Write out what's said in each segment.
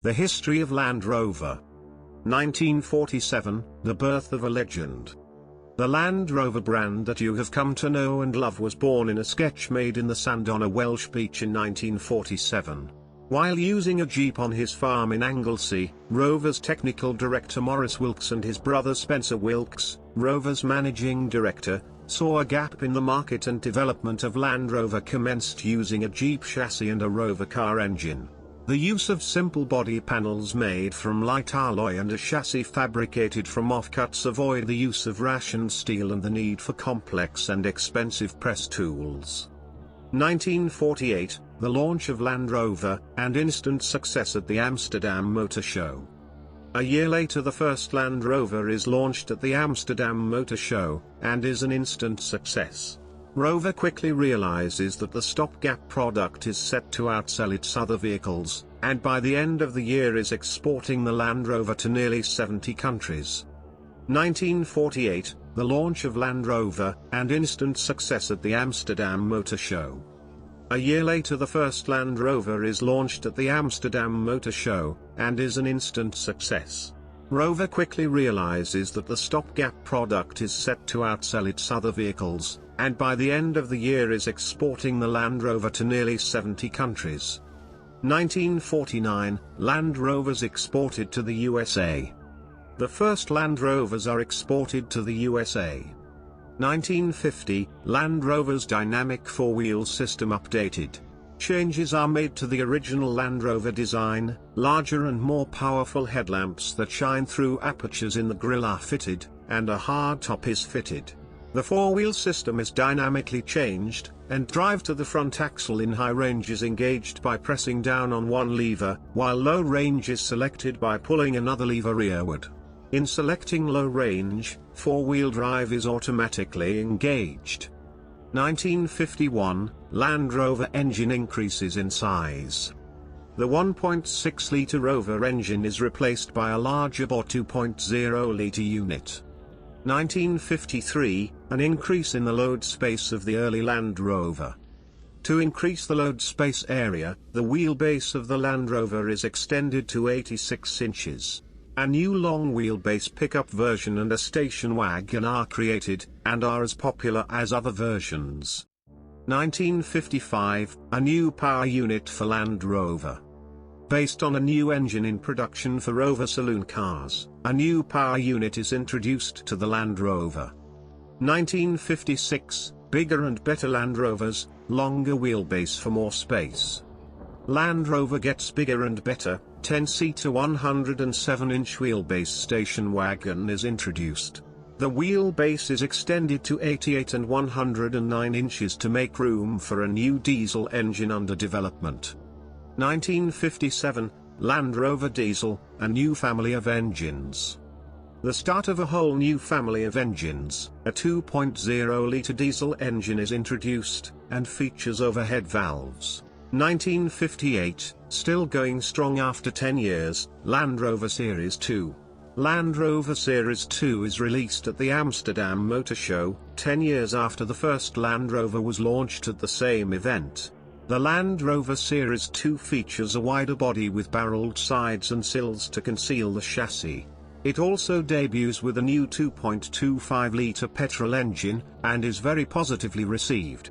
The history of Land Rover. 1947, the birth of a legend. The Land Rover brand that you have come to know and love was born in a sketch made in the sand on a Welsh beach in 1947. While using a Jeep on his farm in Anglesey, Rover's technical director Maurice Wilkes and his brother Spencer Wilkes, Rover's managing director, saw a gap in the market and development of Land Rover commenced using a Jeep chassis and a Rover car engine. The use of simple body panels made from light alloy and a chassis fabricated from offcuts avoid the use of rationed steel and the need for complex and expensive press tools. 1948, the launch of Land Rover, and instant success at the Amsterdam Motor Show. A year later the first Land Rover is launched at the Amsterdam Motor Show, and is an instant success. Rover quickly realizes that the stopgap product is set to outsell its other vehicles, and by the end of the year is exporting the Land Rover to nearly 70 countries. 1948, the launch of Land Rover, and instant success at the Amsterdam Motor Show. A year later the first Land Rover is launched at the Amsterdam Motor Show, and is an instant success. Rover quickly realizes that the stopgap product is set to outsell its other vehicles, and by the end of the year is exporting the Land Rover to nearly 70 countries. 1949, Land Rovers exported to the USA. The first Land Rovers are exported to the USA. 1950, Land Rover's dynamic four-wheel system updated. Changes are made to the original Land Rover design, larger and more powerful headlamps that shine through apertures in the grille are fitted, and a hardtop is fitted. The four-wheel system is dynamically changed, and drive to the front axle in high range is engaged by pressing down on one lever, while low range is selected by pulling another lever rearward. In selecting low range, four-wheel drive is automatically engaged. 1951, Land Rover engine increases in size. The 1.6-litre Rover engine is replaced by a larger bore 2.0-litre unit. 1953, an increase in the load space of the early Land Rover. To increase the load space area, the wheelbase of the Land Rover is extended to 86 inches. A new long wheelbase pickup version and a station wagon are created, and are as popular as other versions. 1955, a new power unit for Land Rover. Based on a new engine in production for Rover saloon cars, a new power unit is introduced to the Land Rover. 1956, bigger and better Land Rovers, longer wheelbase for more space. Land Rover gets bigger and better, 10-seater 107-inch wheelbase station wagon is introduced. The wheelbase is extended to 88 and 109 inches to make room for a new diesel engine under development. 1957, Land Rover Diesel, a new family of engines. The start of a whole new family of engines, a 2.0-litre diesel engine is introduced, and features overhead valves. 1958, still going strong after 10 years, Land Rover Series 2. Land Rover Series 2 is released at the Amsterdam Motor Show, 10 years after the first Land Rover was launched at the same event. The Land Rover Series 2 features a wider body with barreled sides and sills to conceal the chassis. It also debuts with a new 2.25-litre petrol engine, and is very positively received.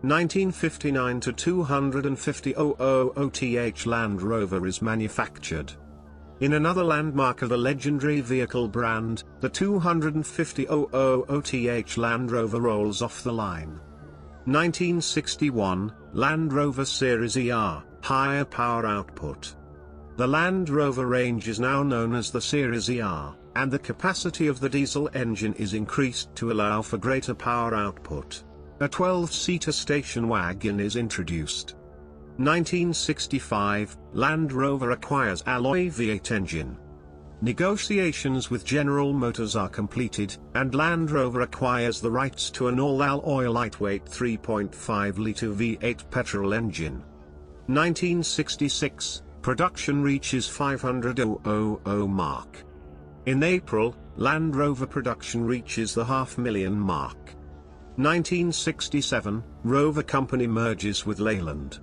1959 to 250,000th Land Rover is manufactured. In another landmark of the legendary vehicle brand, the 250,000th Land Rover rolls off the line. 1961, Land Rover Series ER, higher power output. The Land Rover range is now known as the Series ER, and the capacity of the diesel engine is increased to allow for greater power output. A 12-seater station wagon is introduced. 1965, Land Rover acquires alloy V8 engine. Negotiations with General Motors are completed, and Land Rover acquires the rights to an all-alloy lightweight 3.5-litre V8 petrol engine. 1966, production reaches 500,000 mark. In April, Land Rover production reaches the 500,000 mark. 1967, Rover Company merges with Leyland.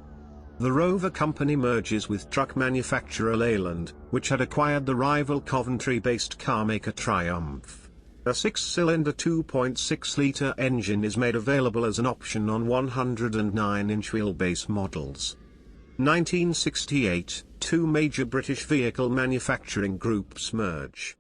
The Rover company merges with truck manufacturer Leyland, which had acquired the rival Coventry-based carmaker Triumph. A 6-cylinder 2.6-litre engine is made available as an option on 109-inch wheelbase models. 1968, two major British vehicle manufacturing groups merge.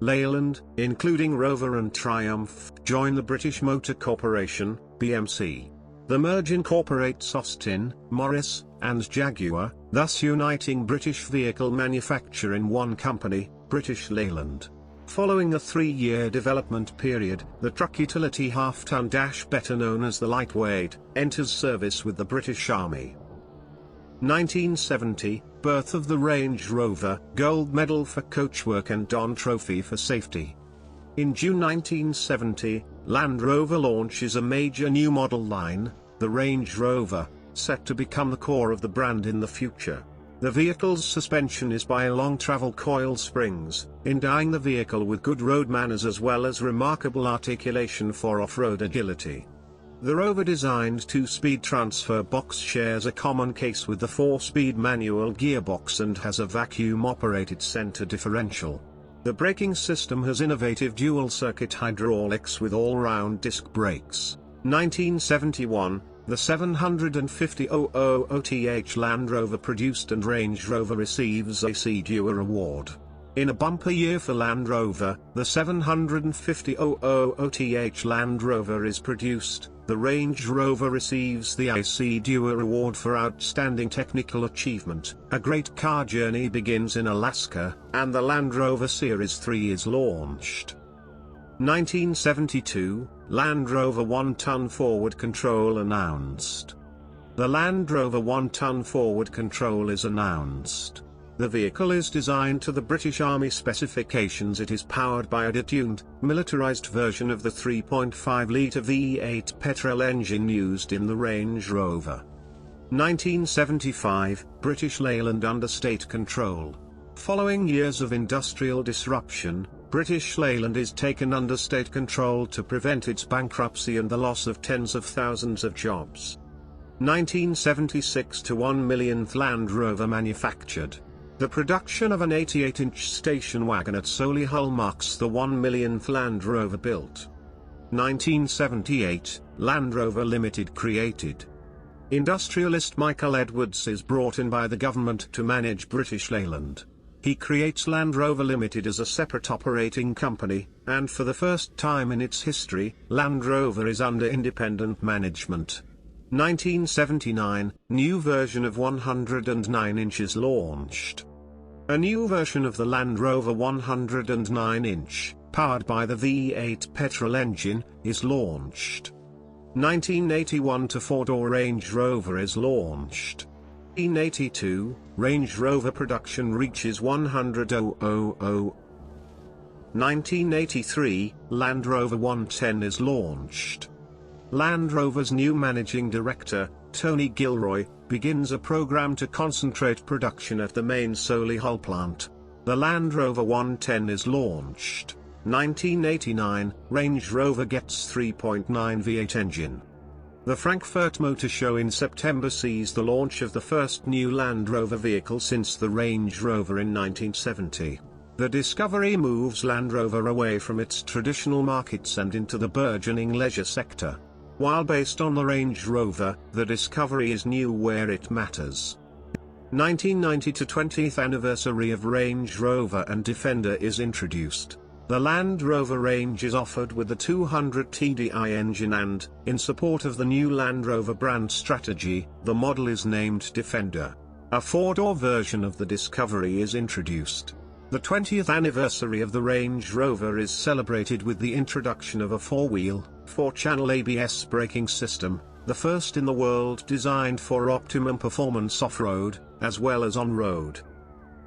Leyland, including Rover and Triumph, join the British Motor Corporation, BMC. The merge incorporates Austin, Morris, and Jaguar, thus uniting British vehicle manufacture in one company, British Leyland. Following a 3-year development period, the truck utility half-ton dash, better known as the Lightweight, enters service with the British Army. 1970, birth of the Range Rover, gold medal for coachwork and Don Trophy for safety. In June 1970, Land Rover launches a major new model line, the Range Rover, set to become the core of the brand in the future. The vehicle's suspension is by long travel coil springs, endowing the vehicle with good road manners as well as remarkable articulation for off-road agility. The Rover-designed 2-speed transfer box shares a common case with the 4-speed manual gearbox and has a vacuum-operated center differential. The braking system has innovative dual-circuit hydraulics with all-round disc brakes. 1971, the 750,000th Land Rover produced and Range Rover receives a Sea-Dewar Award. In a bumper year for Land Rover, the 750,000th Land Rover is produced, the Range Rover receives the Sea-Dewar Award for Outstanding Technical Achievement. A great car journey begins in Alaska, and the Land Rover Series 3 is launched. 1972, Land Rover 1-ton forward control announced. The Land Rover 1-ton forward control is announced. The vehicle is designed to the British Army specifications. It is powered by a detuned, militarized version of the 3.5-litre V8 petrol engine used in the Range Rover. 1975, British Leyland under state control. Following years of industrial disruption, British Leyland is taken under state control to prevent its bankruptcy and the loss of tens of thousands of jobs. 1976 to 1 millionth Land Rover manufactured. The production of an 88-inch station wagon at Solihull marks the 1 millionth Land Rover built. 1978, Land Rover Limited created. Industrialist Michael Edwards is brought in by the government to manage British Leyland. He creates Land Rover Limited as a separate operating company, and for the first time in its history, Land Rover is under independent management. 1979, new version of 109 inches launched. A new version of the Land Rover 109-inch, powered by the V8 petrol engine, is launched. 1981 to 4-door Range Rover is launched. 1982, Range Rover production reaches 100,000. 1983, Land Rover 110 is launched. Land Rover's new managing director, Tony Gilroy, begins a program to concentrate production at the main Solihull plant. The Land Rover 110 is launched. 1989, Range Rover gets 3.9 V8 engine. The Frankfurt Motor Show in September sees the launch of the first new Land Rover vehicle since the Range Rover in 1970. The Discovery moves Land Rover away from its traditional markets and into the burgeoning leisure sector. While based on the Range Rover, the Discovery is new where it matters. 1990 to 20th anniversary of Range Rover and Defender is introduced. The Land Rover range is offered with the 200 TDI engine and, in support of the new Land Rover brand strategy, the model is named Defender. A 4-door version of the Discovery is introduced. The 20th anniversary of the Range Rover is celebrated with the introduction of a 4-wheel, 4-channel ABS braking system, the first in the world designed for optimum performance off-road, as well as on-road.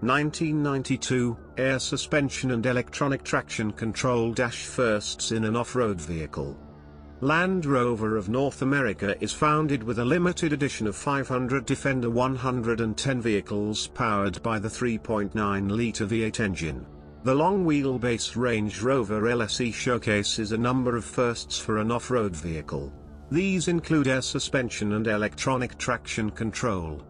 1992, air suspension and electronic traction control firsts in an off-road vehicle. Land Rover of North America is founded with a limited edition of 500 Defender 110 vehicles powered by the 3.9-litre V8 engine. The long-wheelbase Range Rover LSE showcases a number of firsts for an off-road vehicle. These include air suspension and electronic traction control.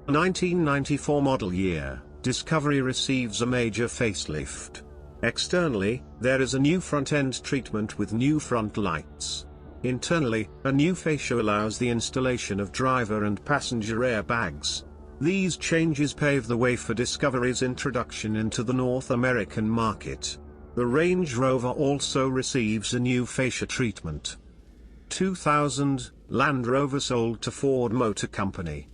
1994 model year, Discovery receives a major facelift. Externally, there is a new front-end treatment with new front lights. Internally, a new fascia allows the installation of driver and passenger airbags. These changes pave the way for Discovery's introduction into the North American market. The Range Rover also receives a new fascia treatment. 2000, Land Rover sold to Ford Motor Company.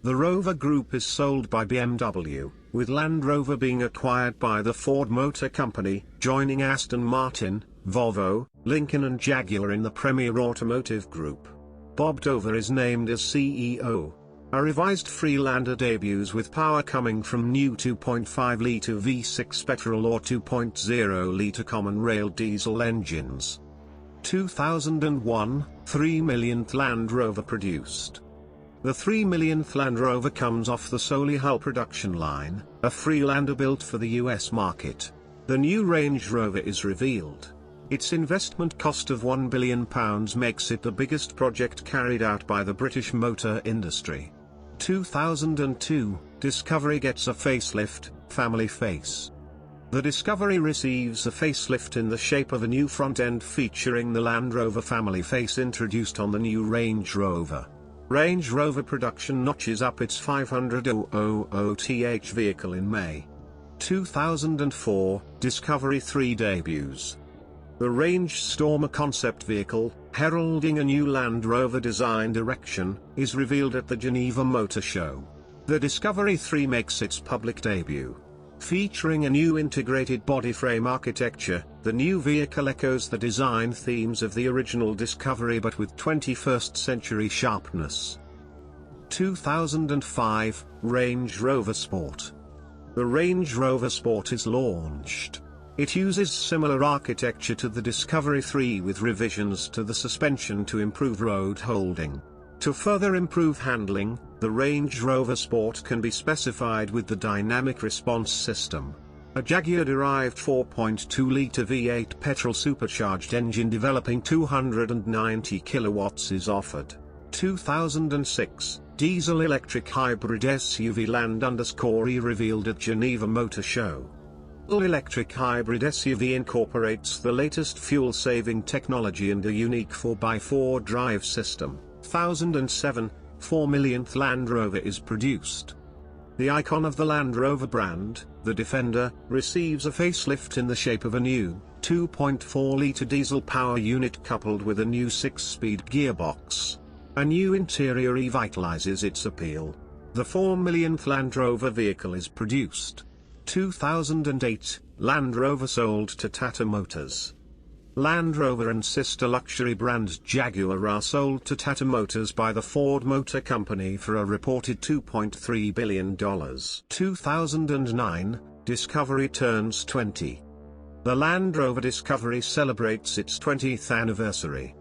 The Rover Group is sold by BMW, with Land Rover being acquired by the Ford Motor Company, joining Aston Martin, Volvo, Lincoln and Jaguar in the Premier Automotive Group. Bob Dover is named as CEO. A revised Freelander debuts with power coming from new 2.5-litre V6 petrol or 2.0-litre common rail diesel engines. 2001, 3 millionth Land Rover produced. The 3 millionth Land Rover comes off the Solely Hull production line, a Freelander built for the US market. The new Range Rover is revealed. Its investment cost of £1 billion makes it the biggest project carried out by the British motor industry. 2002, Discovery gets a facelift, Family Face. The Discovery receives a facelift in the shape of a new front end featuring the Land Rover Family Face introduced on the new Range Rover. Range Rover production notches up its 500,000th vehicle in May. 2004, Discovery 3 debuts. The Range Stormer concept vehicle, heralding a new Land Rover design direction, is revealed at the Geneva Motor Show. The Discovery 3 makes its public debut. Featuring a new integrated body frame architecture, the new vehicle echoes the design themes of the original Discovery but with 21st century sharpness. 2005, Range Rover Sport. The Range Rover Sport is launched. It uses similar architecture to the Discovery 3 with revisions to the suspension to improve road holding. To further improve handling, the Range Rover Sport can be specified with the dynamic response system. A Jaguar-derived 4.2-litre V8 petrol supercharged engine developing 290 kilowatts is offered. 2006, diesel-electric hybrid SUV Land_E revealed at Geneva Motor Show. All-electric hybrid SUV incorporates the latest fuel-saving technology and a unique 4x4 drive system. 2007, 4 millionth Land Rover is produced. The icon of the Land Rover brand, the Defender, receives a facelift in the shape of a new, 2.4-litre diesel power unit coupled with a new 6-speed gearbox. A new interior revitalizes its appeal. The 4 millionth Land Rover vehicle is produced. 2008, Land Rover sold to Tata Motors. Land Rover and sister luxury brand Jaguar are sold to Tata Motors by the Ford Motor Company for a reported $2.3 billion. 2009, Discovery turns 20. The Land Rover Discovery celebrates its 20th anniversary.